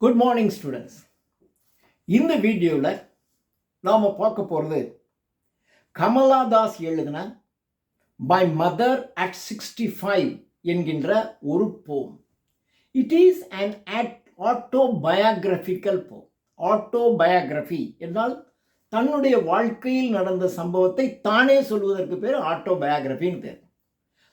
Good morning students. இந்த வீடியோவில் நாம் பார்க்க போகிறது கமலா தாஸ் எழுதின மை மதர் அட் 65 என்கின்ற ஒரு போம். இட் இஸ் அன் ஆட்டோபயோகிராஃபிக்கல் போம். ஆட்டோபயோகிராஃபி என்றால் தன்னுடைய வாழ்க்கையில் நடந்த சம்பவத்தை தானே சொல்வதற்கு பேர் ஆட்டோபயோகிராஃபின்னு பேர்.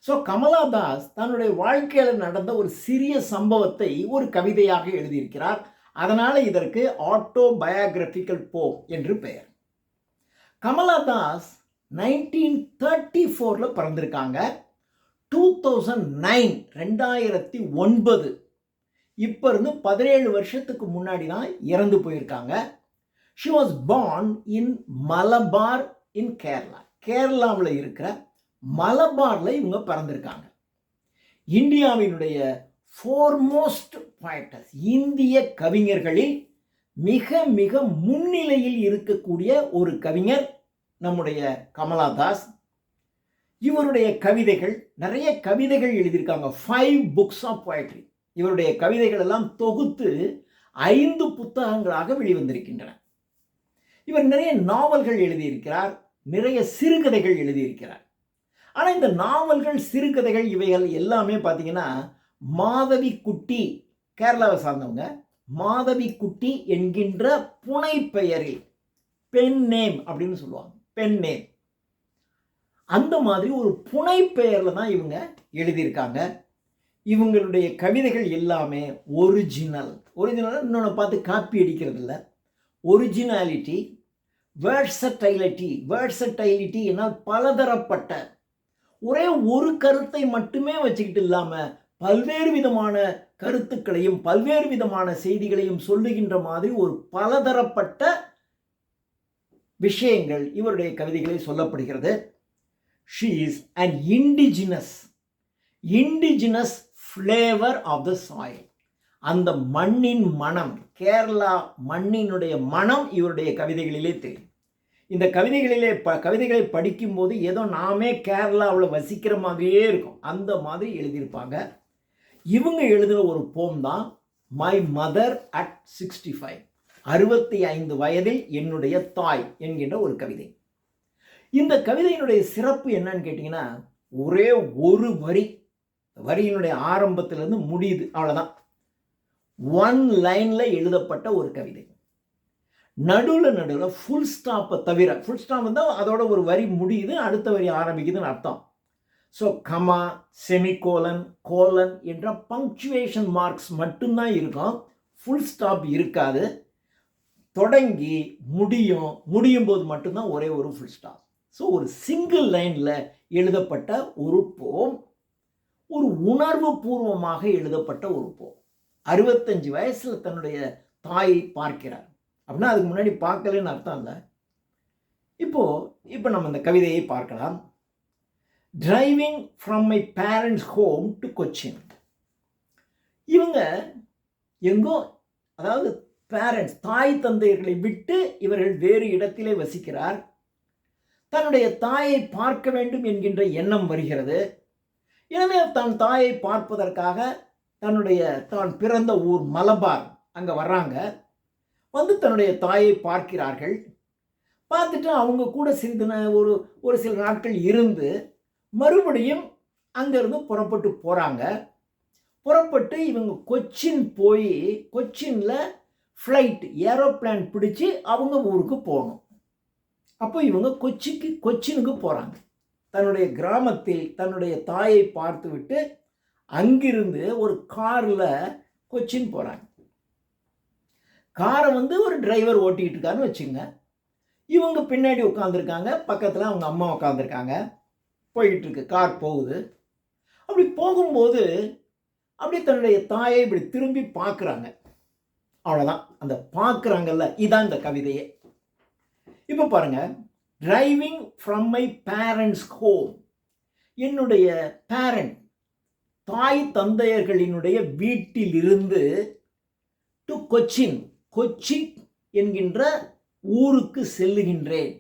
ஸோ கமலா தாஸ் தன்னுடைய வாழ்க்கையில் நடந்த ஒரு சிறிய சம்பவத்தை ஒரு கவிதையாக எழுதியிருக்கிறார். அதனால் இதற்கு ஆட்டோபயோகிராஃபிக்கல் போம் என்று பெயர். கமலா தாஸ் 1934 பிறந்திருக்காங்க. 2009 இப்போ இருந்து 17 வருஷத்துக்கு முன்னாடி தான் இறந்து போயிருக்காங்க. She was born in Malabar in Kerala. கேரளாவில் இருக்கிற மலபாரில் இவங்க பிறந்திருக்காங்க. இந்தியாவினுடைய ஃபோர்மோஸ்ட் போய்டஸ், இந்திய கவிஞர்களில் மிக மிக முன்னிலையில் இருக்கக்கூடிய ஒரு கவிஞர் நம்முடைய கமலா தாஸ். இவருடைய கவிதைகள், நிறைய கவிதைகள் எழுதியிருக்காங்க. 5 புக்ஸ் ஆஃப் போயட்ரி. இவருடைய கவிதைகள் எல்லாம் தொகுத்து 5 புத்தகங்களாக வெளிவந்திருக்கின்றன. இவர் நிறைய நாவல்கள் எழுதியிருக்கிறார், நிறைய சிறுகதைகள் எழுதியிருக்கிறார். ஆனால் இந்த நாவல்கள், சிறுகதைகள் இவைகள் எல்லாமே பார்த்தீங்கன்னா மாதவி குட்டி, கேரளாவை சார்ந்தவங்க, மாதவி குட்டி என்கின்ற புனை பெயரில், பென் நேம் அப்படின்னு சொல்லுவாங்க, பென் நேம், அந்த மாதிரி ஒரு புனை பெயரில் தான் இவங்க எழுதியிருக்காங்க. இவங்களுடைய கவிதைகள் எல்லாமே ஒரிஜினல். இன்னொன்று பார்த்து காப்பி அடிக்கிறது இல்லை. ஒரிஜினாலிட்டி, வேர்சடைலிட்டி என்னால் பலதரப்பட்ட, ஒரே ஒரு கருத்தை மட்டுமே வச்சுக்கிட்டு இல்லாமல் பல்வேறு விதமான கருத்துக்களையும் பல்வேறு விதமான செய்திகளையும் சொல்லுகின்ற மாதிரி ஒரு பலதரப்பட்ட விஷயங்கள் இவருடைய கவிதைகளில் சொல்லப்படுகிறது. She is an indigenous flavour of the soil. அந்த மண்ணின் மனம், கேரளா மண்ணினுடைய மனம் இவருடைய கவிதைகளிலே தெரியும். இந்த கவிதைகளை படிக்கும்போது ஏதோ நாமே கேரளாவில் வசிக்கிற மாதிரியே இருக்கும். அந்த மாதிரி எழுதியிருப்பாங்க. இவங்க எழுதுகிற ஒரு போம் தான் மை மதர் அட் 65, 65 வயதில் என்னுடைய தாய் என்கின்ற ஒரு கவிதை. இந்த கவிதையினுடைய சிறப்பு என்னன்னு கேட்டிங்கன்னா, ஒரே ஒரு வரியினுடைய ஆரம்பத்திலிருந்து முடியுது, அவ்வளோதான். 1 லைனில் எழுதப்பட்ட ஒரு கவிதை. நடுவில் ஃபுல் ஸ்டாப்பை தவிர, ஃபுல் ஸ்டாப் தான் அதோட ஒரு வரி முடியுது, அடுத்த வரி ஆரம்பிக்குதுன்னு அர்த்தம். ஸோ கமா, செமிகோலன், கோலன் என்ற பங்க்சுவேஷன் மார்க்ஸ் மட்டும்தான் இருக்கும். ஃபுல் ஸ்டாப் இருக்காது. தொடங்கி முடியும் போது மட்டும்தான் ஒரே ஒரு ஃபுல் ஸ்டாப். ஸோ ஒரு சிங்கிள் லைனில் எழுதப்பட்ட ஒரு போம், ஒரு உணர்வு பூர்வமாக எழுதப்பட்ட ஒரு போம். 65 வயசில் தன்னுடைய தாயை பார்க்கிறார் அப்படின்னா அதுக்கு முன்னாடி பார்க்கலன்னு அர்த்தம் இல்லை. இப்போ நம்ம இந்த கவிதையை பார்க்கலாம். Driving from my parents home to Cochin. இவங்க எங்கோ, அதாவது பேரண்ட்ஸ், தாய் தந்தையர்களை விட்டு இவர்கள் வேறு இடத்திலே வசிக்கிறார். தன்னுடைய தாயை பார்க்க வேண்டும் என்கின்ற எண்ணம் வருகிறது. எனவே தன் தாயை பார்ப்பதற்காக தான் பிறந்த ஊர் மலபார் அங்கே வர்றாங்க. வந்து தன்னுடைய தாயை பார்க்கிறார்கள். பார்த்துட்டு அவங்க கூட ஒரு சில நாட்கள் இருந்து மறுபடியும் அங்கேருந்து புறப்பட்டு போகிறாங்க. புறப்பட்டு இவங்க கொச்சின் போய், கொச்சினில் ஃப்ளைட், ஏரோப்ளேன் பிடிச்சி அவங்க ஊருக்கு போகணும். அப்போ இவங்க கொச்சினுக்கு போகிறாங்க. தன்னுடைய கிராமத்தில் தன்னுடைய தாயை பார்த்து விட்டு அங்கிருந்து ஒரு காரில் கொச்சின் போகிறாங்க. காரை ஒரு டிரைவர் ஓட்டிகிட்டு இருக்காருன்னு வச்சுங்க. இவங்க பின்னாடி உட்காந்துருக்காங்க, பக்கத்தில் அவங்க அம்மா உட்காந்துருக்காங்க. போயிட்டுருக்கு, கார் போகுது. அப்படி போகும்போது அப்படி தன்னுடைய தாயை இப்படி திரும்பி பார்க்குறாங்க. அவ்வளோதான், அந்த பார்க்குறாங்கல்ல, இதான் இந்த கவிதையே. இப்போ பாருங்கள், driving from my parents home. என்னுடைய பேரண்ட், தாய் தந்தையர்களினுடைய வீட்டிலிருந்து டு கொச்சின் என்கின்ற ஊருக்கு செல்லுகின்றேன்.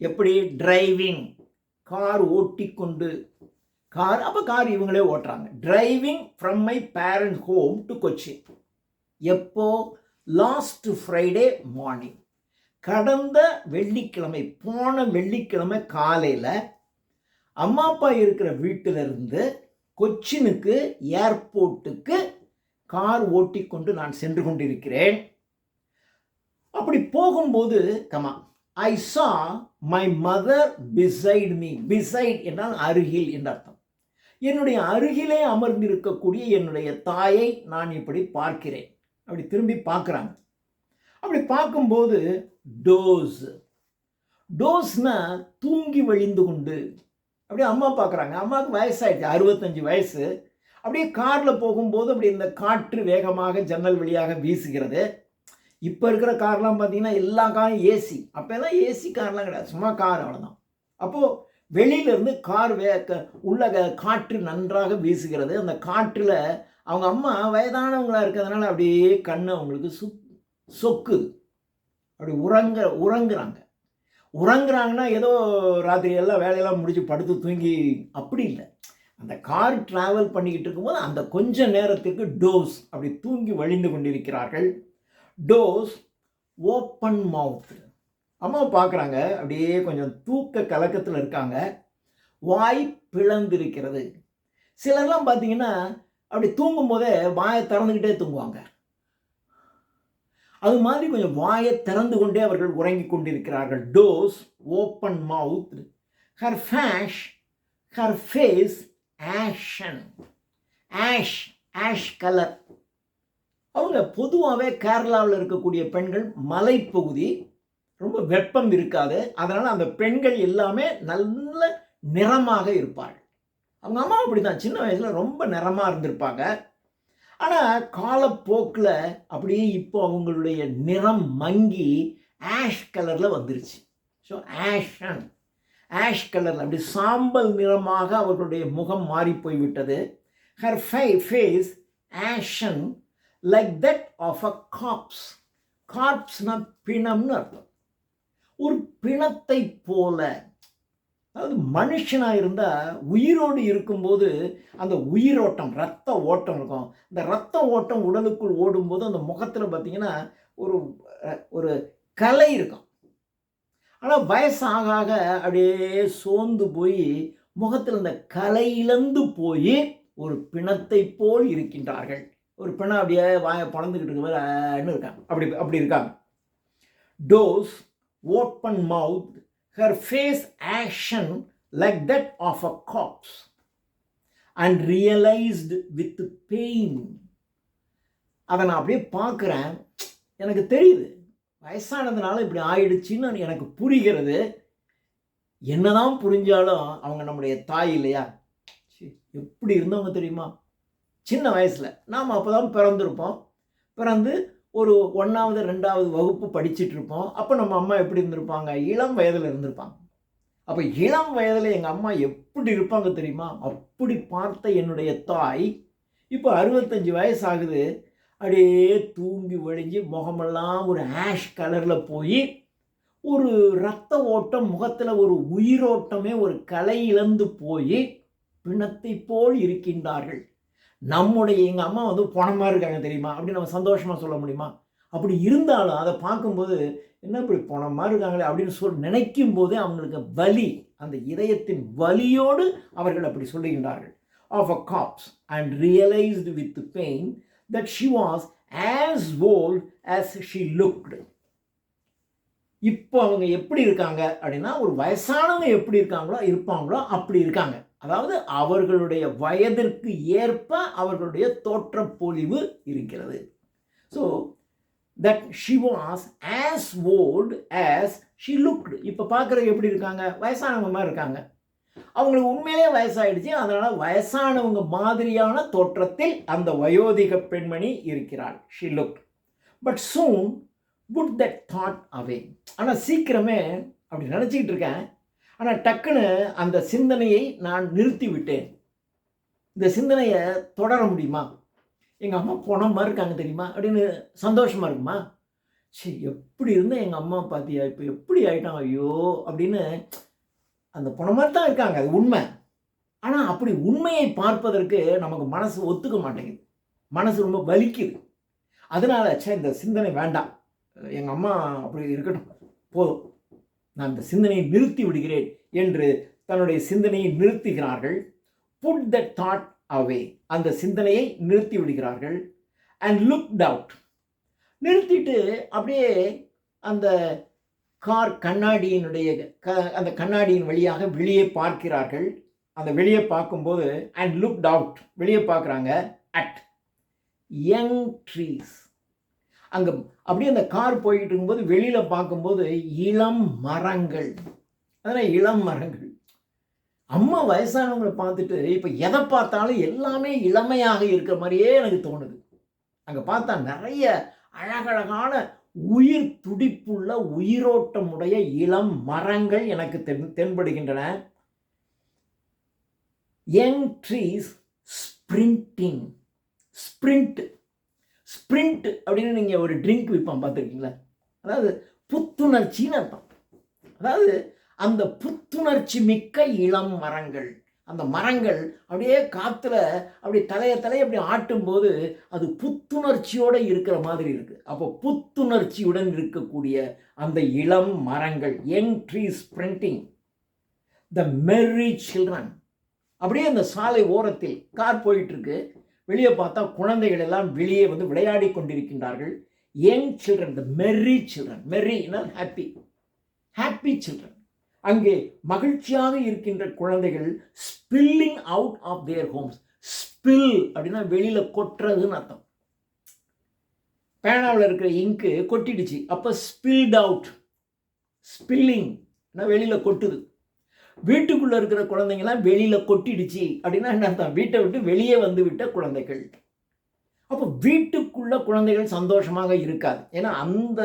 எப்படி? டிரைவிங், கார் ஓட்டிக்கொண்டு, கார் இவங்களே ஓட்டுறாங்க. Driving from my parent home to Cochin. எப்போ? லாஸ்ட் ஃப்ரைடே மார்னிங், கடந்த வெள்ளிக்கிழமை, போன வெள்ளிக்கிழமை காலையில் அம்மா அப்பா இருக்கிற வீட்டிலிருந்து கொச்சினுக்கு ஏர்போர்ட்டுக்கு கார் ஓட்டி கொண்டு நான் சென்று கொண்டிருக்கிறேன். அப்படி போகும்போது I saw my mother beside me. Beside என்றால் அருகில் என்ற அர்த்தம். என்னுடைய அருகிலே அமர்ந்திருக்கக்கூடிய என்னுடைய தாயை நான் இப்படி பார்க்கிறேன். அப்படி திரும்பி பார்க்குறாங்க. அப்படி பார்க்கும்போது டோஸ்னா தூங்கி வழிந்து கொண்டு அப்படியே அம்மா பார்க்குறாங்க. அம்மாவுக்கு வயசாயிடுச்சு, 65 வயசு. அப்படியே காரில் போகும்போது அப்படி இந்த காற்று வேகமாக ஜன்னல் வழியாக வீசுகிறது. இப்போ இருக்கிற கார்லாம் பார்த்தீங்கன்னா எல்லா காரும் ஏசி. அப்போல்லாம் ஏசி கார்லாம் கிடையாது, சும்மா கார், அவ்வளோதான். அப்போது வெளியிலேருந்து கார் உள்ள காற்று நன்றாக வீசுகிறது. அந்த காற்றில் அவங்க அம்மா வயதானவங்களாக இருக்கிறதுனால அப்படியே கண்ணு அவங்களுக்கு சொக்குது. அப்படி உறங்குறாங்கன்னா ஏதோ ராத்திரி எல்லாம் வேலையெல்லாம் முடிச்சு படுத்து தூங்கி அப்படி இல்லை. அந்த கார் டிராவல் பண்ணிக்கிட்டு இருக்கும்போது அந்த கொஞ்ச நேரத்திற்கு டோஸ் அப்படி தூங்கி வழிந்து கொண்டிருக்கிறார்கள். டோஸ் ஓப்பன் மவுத். அம்மா பார்க்குறாங்க, அப்படியே கொஞ்சம் தூக்க கலக்கத்தில் இருக்காங்க. வாய் பிளந்திருக்கிறது. சிலர்லாம் பார்த்தீங்கன்னா அப்படி தூங்கும் போதே வாயை திறந்துக்கிட்டே தூங்குவாங்க. அது மாதிரி கொஞ்சம் வாயை திறந்து கொண்டே அவர்கள் உறங்கி கொண்டிருக்கிறார்கள். Those open mouth. Her face ashen. Ash colour. அவங்க பொதுவாகவே கேரளாவில் இருக்கக்கூடிய பெண்கள் மலைப்பகுதி, ரொம்ப வெப்பம் இருக்காது. அதனால் அந்த பெண்கள் எல்லாமே நல்ல நிறமாக இருப்பார்கள். அவங்க அம்மா அப்படி தான், சின்ன வயசில் ரொம்ப நிறமாக இருந்திருப்பாங்க. ஆனால் காலப்போக்கில் அப்படியே இப்போ அவங்களுடைய நிறம் மங்கி ஆஷ் கலரில் வந்துருச்சு. ஸோ ஆஷ் கலரில் அப்படி சாம்பல் நிறமாக அவர்களுடைய முகம் மாறி போய்விட்டது. Her face ashen like that of a corpse. கார்ப்ஸ்னா பிணம்னு அர்த்தம். ஒரு பிணத்தை போல. அதாவது மனுஷனாக இருந்தால் உயிரோடு இருக்கும்போது அந்த உயிரோட்டம், ரத்த ஓட்டம் இருக்கும். இந்த ரத்த ஓட்டம் உடலுக்குள் ஓடும்போது அந்த முகத்தில் பார்த்தீங்கன்னா ஒரு ஒரு கலை இருக்கும். ஆனால் வயசாக ஆக அப்படியே சோர்ந்து போய் முகத்தில் அந்த கலை இழந்து போய் ஒரு பிணத்தை போல் இருக்கின்றார்கள். ஒரு பிணம் அப்படியே வாயை பழந்துக்கிட்டு இருக்க மாதிரி இருக்காங்க. அப்படி இருக்காங்க. Dose open mouth, her face ashen like that of a corpse, and realized with pain. அதை நான் அப்படியே பார்க்குறேன். எனக்கு தெரியுது வயசானதுனால இப்படி ஆயிடுச்சின்னு எனக்கு புரிகிறது. என்னதான் புரிஞ்சாலும் அவங்க நம்முடைய தாய் இல்லையா? எப்படி இருந்தவங்க தெரியுமா? சின்ன வயசில் நாம் அப்போ தான் பிறந்து ஒரு 1வது 2வது வகுப்பு படிச்சுட்டு இருப்போம். அப்போ நம்ம அம்மா எப்படி இருந்திருப்பாங்க? இளம் வயதில் இருந்திருப்பாங்க. அப்போ இளம் வயதில் எங்கள் அம்மா எப்படி இருப்பாங்க தெரியுமா? அப்படி பார்த்த என்னுடைய தாய் இப்போ 65 வயசு ஆகுது. அப்படியே தூங்கி வழிஞ்சு முகமெல்லாம் ஒரு ஆஷ் கலரில் போய் ஒரு இரத்த ஓட்டம், முகத்தில் ஒரு உயிரோட்டமே ஒரு கலை இழந்து போய் பிணத்தை போல் இருக்கின்றார்கள். எங்கள் அம்மா பணமாக இருக்காங்க தெரியுமா அப்படின்னு நம்ம சந்தோஷமாக சொல்ல முடியுமா? அப்படி இருந்தாலும் அதை பார்க்கும்போது என்ன இப்படி பணமாக இருக்காங்களே அப்படின்னு நினைக்கும் போதே அவங்களுக்கு வலி, அந்த இதயத்தின் வலியோடு அவர்கள் அப்படி சொல்லுகின்றார்கள். Of a corpse and realised with pain that she was as old as she looked. இப்போ அவங்க எப்படி இருக்காங்க அப்படின்னா, ஒரு வயசானவங்க எப்படி இருப்பாங்களோ அப்படி இருக்காங்க. அதாவது அவர்களுடைய வயதிற்கு ஏற்ப அவர்களுடைய தோற்றப்பொழிவு இருக்கிறது. So that she was as old as she looked. இப்போ பார்க்குறதுக்கு எப்படி இருக்காங்க? வயசானவங்க மாதிரி இருக்காங்க. அவங்களுக்கு உண்மையிலே வயசாயிடுச்சு. அதனால் வயசானவங்க மாதிரியான தோற்றத்தில் அந்த வயோதிக பெண்மணி இருக்கிறாள். she looked. But soon put that thought away. ஆனால் சீக்கிரமே அப்படி நினச்சிக்கிட்டு இருக்கேன். ஆனால் டக்குன்னு அந்த சிந்தனையை நான் நிறுத்தி விட்டேன். இந்த சிந்தனையை தொடர முடியுமா? எங்கள் அம்மா பணம் மாதிரி இருக்காங்க தெரியுமா அப்படின்னு சந்தோஷமாக இருக்குமா? சரி, எப்படி இருந்தால் எங்கள் அம்மா பார்த்தியா இப்போ எப்படி ஆகிட்டாங்க, ஐயோ அப்படின்னு. அந்த பணம் மாதிரி தான் இருக்காங்க, அது உண்மை. ஆனால் அப்படி உண்மையை பார்ப்பதற்கு நமக்கு மனசு ஒத்துக்க மாட்டேங்குது. மனசு ரொம்ப வலிக்குது. அதனால இந்த சிந்தனை வேண்டாம், எங்கள் அம்மா அப்படி இருக்கட்டும், போதும், நான் இந்த சிந்தனையை நிறுத்தி விடுகிறேன் என்று தன்னுடைய சிந்தனையை நிறுத்துகிறார்கள். புட் த தாட் அவே, அந்த சிந்தனையை நிறுத்தி விடுகிறார்கள். அண்ட் லுக்ட் அவுட், நிறுத்திட்டு அப்படியே அந்த கார் கண்ணாடியினுடைய அந்த கண்ணாடியின் வழியாக வெளியே பார்க்கிறார்கள். அந்த வெளியே பார்க்கும்போது அண்ட் லுக்ட் அவுட், வெளியே பார்க்குறாங்க. அட் யங் ட்ரீஸ், அங்கே அப்படியே அந்த கார் போய்கிட்டு இருக்கும்போது வெளியில் பார்க்கும்போது இளம் மரங்கள். அதனால் இளம் மரங்கள். அம்மா வயசானவங்களை பார்த்துட்டு இப்போ எதை பார்த்தாலும் எல்லாமே இளமையாக இருக்கிற மாதிரியே எனக்கு தோணுது. அங்கே பார்த்தா நிறைய அழகழகான உயிர் துடிப்புள்ள உயிரோட்டமுடைய இளம் மரங்கள் எனக்கு தென்படுகின்றன. Young trees sprinting. ஸ்பிரிண்ட் அப்படின்னு நீங்கள் ஒரு ட்ரிங்க் விற்பான் பார்த்துருக்கீங்களா? அதாவது புத்துணர்ச்சின்னு அர்த்தம். அதாவது அந்த புத்துணர்ச்சி மிக்க இளம் மரங்கள். அந்த மரங்கள் அப்படியே காற்றுல அப்படி தலையை அப்படி ஆட்டும்போது அது புத்துணர்ச்சியோடு இருக்கிற மாதிரி இருக்குது. அப்போ புத்துணர்ச்சியுடன் இருக்கக்கூடிய அந்த இளம் மரங்கள், யங் ட்ரீ ஸ்பிரிண்டிங், த மெர்ரி சில்ட்ரன். அப்படியே அந்த சாலை ஓரத்தில் கார் போயிட்டுருக்கு, வெளியே பார்த்தா குழந்தைகள் எல்லாம் வெளியே வந்து விளையாடி கொண்டிருக்கின்றார்கள். Young children, the merry children. மெர்ரினா ஹாப்பி, ஹாப்பி சில்ட்ரன். அங்கே மகிழ்ச்சியாக இருக்கின்ற குழந்தைகள் spilling out of their homes. Spill அப்படின்னா வெளியில் கொட்டுறதுன்னு அர்த்தம். பேனாவில் இருக்கிற இங்கு கொட்டிடுச்சு, அப்போ ஸ்பில்ட் அவுட். ஸ்பில்லிங் வெளியில் கொட்டுது. வீட்டுக்குள்ளே இருக்கிற குழந்தைங்களாம் வெளியில் கொட்டிடுச்சு அப்படின்னா என்ன அர்த்தம்? வீட்டை விட்டு வெளியே வந்து விட்ட குழந்தைகள். அப்போ வீட்டுக்குள்ள குழந்தைகள் சந்தோஷமாக இருக்காது. ஏன்னா அந்த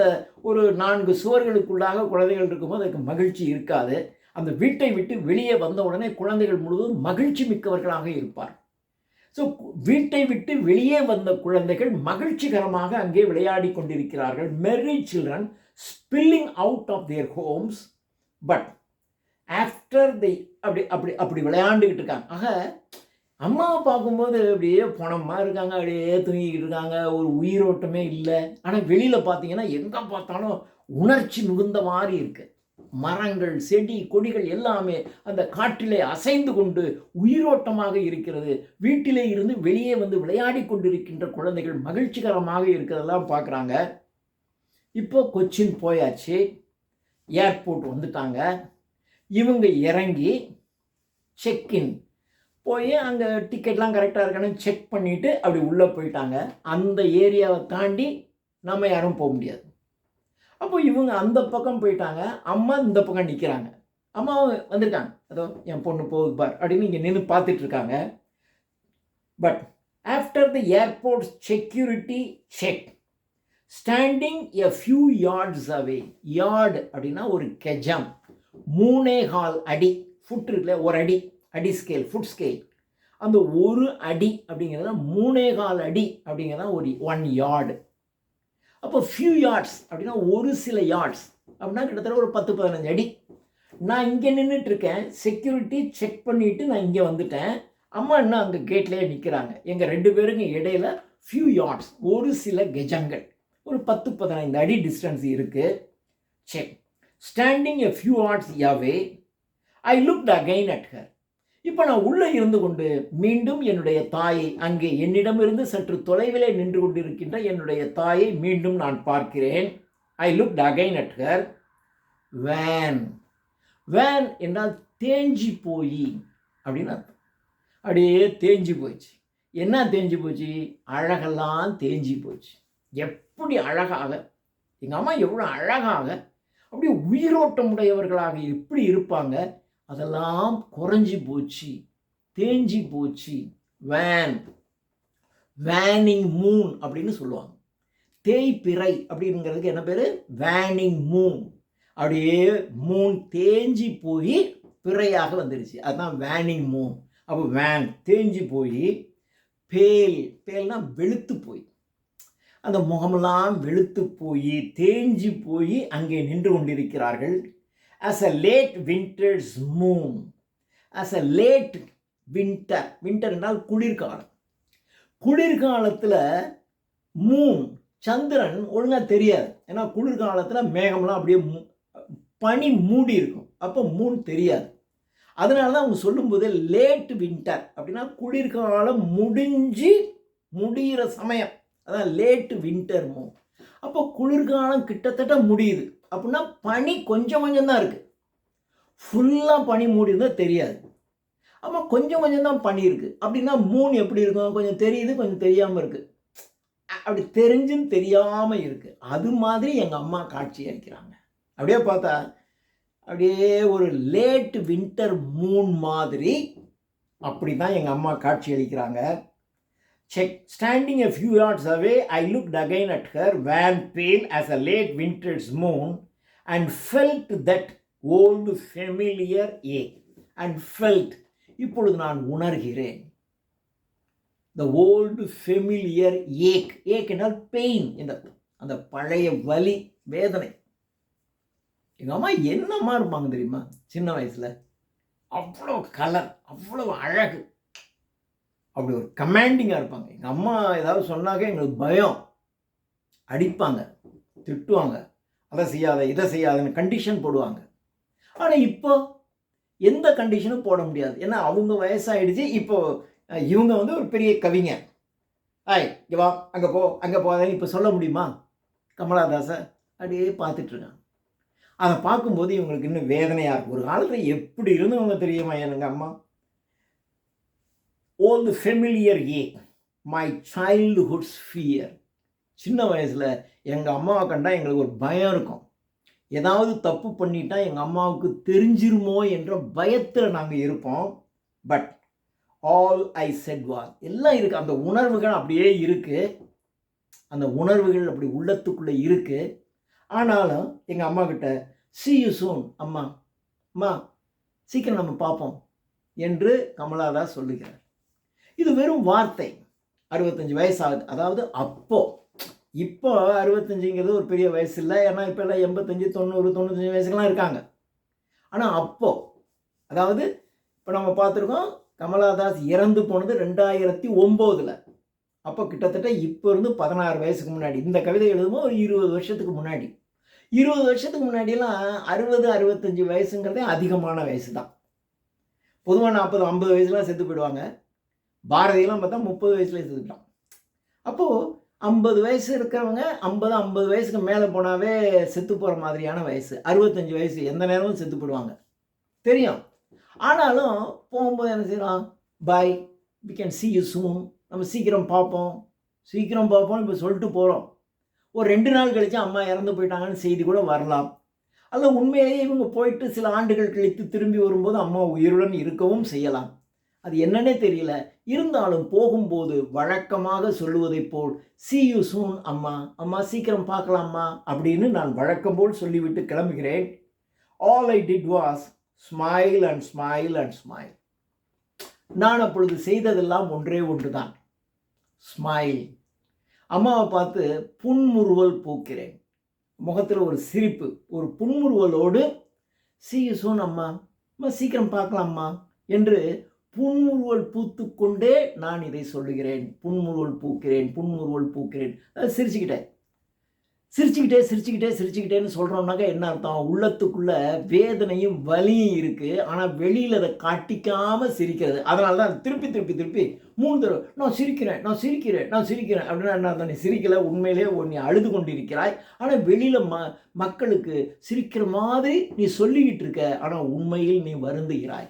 ஒரு 4 சுவர்களுக்குள்ளாக குழந்தைகள் இருக்கும்போது அதுக்கு மகிழ்ச்சி இருக்காது. அந்த வீட்டை விட்டு வெளியே வந்த உடனே குழந்தைகள் முழுவதும் மகிழ்ச்சி மிக்கவர்களாக இருப்பார். ஸோ வீட்டை விட்டு வெளியே வந்த குழந்தைகள் மகிழ்ச்சிகரமாக அங்கே விளையாடி கொண்டிருக்கிறார்கள். Merry children spilling out of their homes. But after அப்படி அப்படி அப்படி விளையாண்டுக்கிட்டு இருக்காங்க. ஆக அம்மாவை பார்க்கும்போது அப்படியே பணமாக இருக்காங்க, அப்படியே தூங்கிக்கிட்டு இருக்காங்க, ஒரு உயிரோட்டமே இல்லை. ஆனால் வெளியில் பார்த்தீங்கன்னா எங்கே பார்த்தாலும் உணர்ச்சி மிகுந்த மாதிரி இருக்குது. மரங்கள், செடி, கொடிகள் எல்லாமே அந்த காற்றிலே அசைந்து கொண்டு உயிரோட்டமாக இருக்கிறது. வீட்டிலே இருந்து வெளியே வந்து விளையாடி கொண்டிருக்கின்ற குழந்தைகள் மகிழ்ச்சிகரமாக இருக்கிறதெல்லாம் பார்க்குறாங்க. இப்போ கொச்சின் போயாச்சு, ஏர்போர்ட் வந்துட்டாங்க. இவங்க இறங்கி செக்இன் போய் அங்கே டிக்கெட்லாம் கரெக்டாக இருக்கான்னு செக் பண்ணிவிட்டு அப்படி உள்ளே போயிட்டாங்க. அந்த ஏரியாவை தாண்டி நம்ம யாரும் போக முடியாது. அப்போ இவங்க அந்த பக்கம் போயிட்டாங்க, அம்மா இந்த பக்கம் நிற்கிறாங்க. அம்மாவும் வந்திருக்காங்க, அதோ என் பொண்ணு போகுது பார் அப்படின்னு இங்கே நின்று பார்த்துட்ருக்காங்க. But after the airport security check, standing a few yards away. Yard அப்படின்னா ஒரு கெஜம், 3.25 அடி. ஃபுட் இருக்குல்ல, ஒரு அடி, அடி ஸ்கேல், ஃபுட் ஸ்கேல். அந்த ஒரு அடி அப்படிங்கிறத 3.25 அடி அப்படிங்கிறத ஒரு 1 யார்டு. அப்போ ஃபியூ யார்ட்ஸ் அப்படின்னா ஒரு சில யார்ட்ஸ் அப்படின்னா கிட்டத்தட்ட ஒரு 10-15 அடி. நான் இங்கே நின்றுட்டுருக்கேன், செக்யூரிட்டி செக் பண்ணிவிட்டு நான் இங்கே வந்துட்டேன். அம்மா இன்னும் அங்கே கேட்லேயே நிற்கிறாங்க. எங்கள் 2 பேருக்கு இடையில ஃபியூ யார்ட்ஸ், ஒரு சில கெஜங்கள், ஒரு 10-15 அடி டிஸ்டன்ஸ் இருக்குது. Check. Standing a few yards away, I looked again at her. இப்போ நான் உள்ளே இருந்து கொண்டு மீண்டும் என்னுடைய தாயை, அங்கே என்னிடமிருந்து சற்று தொலைவிலே நின்று கொண்டிருக்கின்ற என்னுடைய தாயை மீண்டும் நான் பார்க்கிறேன். ஐ looked again at her. Van. Van என்றால் தேஞ்சி போய் அப்படின்னு அர்த்தம். அப்படியே தேஞ்சி போச்சு. என்ன தேஞ்சி போச்சு? அழகெல்லாம் தேஞ்சி போச்சு. எப்படி அழகாக, எங்கள் அம்மா எவ்வளோ அழகாக அப்படியே உயிரோட்டமுடையவர்களாக எப்படி இருப்பாங்க, அதெல்லாம் குறைஞ்சி போச்சு, தேஞ்சி போச்சு. வேன், வேனிங் மூன் அப்படின்னு சொல்லுவாங்க. தேய்பிறை அப்படிங்கிறதுக்கு என்ன பேர்? Waning Moon. அப்படியே மூன் தேஞ்சி போய் பிறையாக வந்துடுச்சு, அதுதான் வேனிங் மூன். அப்போ வேன் தேஞ்சி போய், பேல், பேல்னா வெளுத்து போய், அந்த முகமெல்லாம் வெளுத்து போய் தேஞ்சி போய் அங்கே நின்று கொண்டிருக்கிறார்கள். As a late winter's moon, as a late winter, winter என்றால் குளிர்காலம். குளிர்காலத்தில் மூன், சந்திரன் ஒழுங்காக தெரியாது. ஏன்னா குளிர்காலத்தில் மேகம்லாம் அப்படியே பனி மூடி இருக்கும். அப்போ மூன் தெரியாது. அதனால தான் அவங்க சொல்லும்போது லேட் வின்டர் அப்படின்னா குளிர்காலம் முடிகிற சமயம். அதான் லேட் வின்டர் மூன். அப்போ குளிர்காலம் கிட்டத்தட்ட முடியுது அப்படின்னா பனி கொஞ்சம் கொஞ்சம் தான் இருக்குது. ஃபுல்லாக பனி மூடி இருந்தால் தெரியாது. ஆமாம், கொஞ்சம் கொஞ்சம் தான் பனி இருக்குது அப்படின்னா மூன் எப்படி இருக்கும்? கொஞ்சம் தெரியுது, கொஞ்சம் தெரியாமல் இருக்குது. அப்படி தெரிஞ்சும் தெரியாமல் இருக்குது. அது மாதிரி எங்கள் அம்மா காட்சி அளிக்கிறாங்க. அப்படியே பார்த்தா அப்படியே ஒரு லேட் வின்டர் மூன் மாதிரி அப்படி தான் எங்கள் அம்மா காட்சி அளிக்கிறாங்க. Standing a few yards away, I looked again at her, wan pale as a late winter's moon, and felt that old familiar ache. இப்பொழுது நான் உணர்கிறேன். The old familiar ache. Ache என்றால் பெயின், அந்த பழைய வலி, வேதனை. எங்கள் அம்மா என்னம்மா இருப்பாங்க தெரியுமா? சின்ன வயசில் அவ்வளோ கலர், அவ்வளோ அழகு, அப்படி ஒரு கமாண்டிங்காக இருப்பாங்க. எங்கள் அம்மா ஏதாவது சொன்னாக்க எங்களுக்கு பயம். அடிப்பாங்க, திட்டுவாங்க, அதை செய்யாத இதை செய்யாதுன்னு கண்டிஷன் போடுவாங்க. ஆனால் இப்போ எந்த கண்டிஷனும் போட முடியாது. ஏன்னா அவங்க வயசாகிடுச்சு. இப்போ இவங்க ஒரு பெரிய கவிஞர். இங்கே வா, அங்கே போ, அங்கே போதான்னு இப்போ சொல்ல முடியுமா? கமலாதாசை அப்படியே பார்த்துட்ருக்காங்க. அதை பார்க்கும்போது இவங்களுக்கு இன்னும் வேதனையாக இருக்கும். ஒரு காலத்தில் எப்படி இருந்தவங்க தெரியுமா எங்கள் அம்மா? All the familiar ache, my childhood's fear. சின்ன வயசில் எங்கள் அம்மாவை கண்டால் எங்களுக்கு ஒரு பயம் இருக்கும். ஏதாவது தப்பு பண்ணிட்டா எங்கள் அம்மாவுக்கு தெரிஞ்சிருமோ என்ற பயத்தில் நாங்கள் இருப்போம். But all I set was, எல்லாம் இருக்குது. அந்த உணர்வுகள் அப்படியே இருக்குது. அந்த உணர்வுகள் அப்படி உள்ளத்துக்குள்ளே இருக்குது. ஆனாலும் எங்கள் அம்மா கிட்ட see you soon, அம்மா சீக்கிரம் நம்ம பார்ப்போம் என்று கமலாதாஸ் சொல்லுகிறார். இது வெறும் வார்த்தை. 65 வயசு ஆகுது. அதாவது இப்போ 65ங்கிறது ஒரு பெரிய வயசு இல்லை. ஏன்னா இப்போ எல்லாம் 85, 90, 95 வயசுக்கெல்லாம் இருக்காங்க. ஆனால் அதாவது இப்போ நம்ம பார்த்துருக்கோம், கமலாதாஸ் இறந்து போனது 2009. அப்போ கிட்டத்தட்ட இப்போ இருந்து 16 வயசுக்கு முன்னாடி. இந்த கவிதை எழுதும்போது ஒரு 20 வருஷத்துக்கு முன்னாடி. 20 வருஷத்துக்கு முன்னாடியெல்லாம் 60, 65 வயசுங்கிறதே அதிகமான வயசு தான். பொதுவாக 40, 50 வயசுலாம் செத்து போயிடுவாங்க. பாரதியெல்லாம் பார்த்தா 30 வயசுலேயே செத்துட்டான். அப்போது 50 வயசு இருக்கிறவங்க 50 வயசுக்கு மேலே போனாவே செத்து போகிற மாதிரியான வயசு. 65 வயசு எந்த நேரமும் செத்து போயிடுவாங்க தெரியும். ஆனாலும் போகும்போது என்ன செய்யலாம்? Bye, we can see you soon, நம்ம சீக்கிரம் பார்ப்போம் இப்போ சொல்லிட்டு போகிறோம். ஒரு 2 நாள் கழித்து அம்மா இறந்து போயிட்டாங்கன்னு செய்தி கூட வரலாம். அல்ல உண்மையிலேயே இவங்க போயிட்டு சில ஆண்டுகள் கழித்து திரும்பி வரும்போது அம்மா உயிருடன் இருக்கவும் செய்யலாம். அது என்னன்னே தெரியல. இருந்தாலும் போகும்போது வழக்கமாக சொல்லுவதை போல் see you soon அம்மா சீக்கிரம் பார்க்கலாமா அப்படின்னு நான் வழக்கம் போல் சொல்லிவிட்டு கிளம்புகிறேன். All I did was smile and smile and smile. நான் அப்பொழுது செய்ததெல்லாம் ஒன்றே ஒன்றுதான், ஸ்மைல். அம்மாவை பார்த்து புன்முறுவல் பூக்கிறேன். முகத்தில் ஒரு சிரிப்பு, ஒரு புன்முறுவலோடு see you soon அம்மா சீக்கிரம் பார்க்கலாமா என்று புன்முறுவல் பூத்துக்கொண்டே நான் இதை சொல்லுகிறேன். புன்முறுவல் பூக்கிறேன். சிரிச்சுக்கிட்டேன்னு சொல்கிறோம்னாக்கா என்ன அர்த்தம்? உள்ளத்துக்குள்ளே வேதனையும் வலியும் இருக்குது. ஆனால் வெளியில் அதை காட்டிக்காமல் சிரிக்கிறது. அதனால தான் திருப்பி 3 தடவை நான் சிரிக்கிறேன் அப்படின்னா என்ன அர்த்தம்? நீ சிரிக்கலை, உண்மையிலே நீ அழுது கொண்டிருக்கிறாய். ஆனால் வெளியில் மக்களுக்கு சிரிக்கிற மாதிரி நீ சொல்லிக்கிட்டு இருக்க, ஆனால் உண்மையில் நீ வருந்துகிறாய்.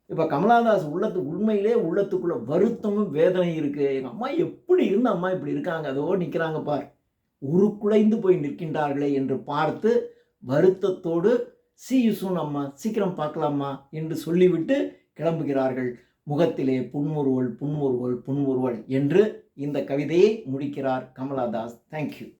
இப்போ கமலாதாஸ் உண்மையிலே உள்ளத்துக்குள்ளே வருத்தமும் வேதனை இருக்குது. எங்கள் அம்மா எப்படி இருந்து அம்மா இப்படி இருக்காங்க, அதோ நிற்கிறாங்க பார், உருக்குலைந்து போய் நிற்கின்றார்களே என்று பார்த்து வருத்தத்தோடு see you soon அம்மா சீக்கிரம் பார்க்கலாமா என்று சொல்லிவிட்டு கிளம்புகிறார்கள். முகத்திலே புன்முறுவல் என்று இந்த கவிதையை முடிக்கிறார் கமலாதாஸ். தேங்க்யூ.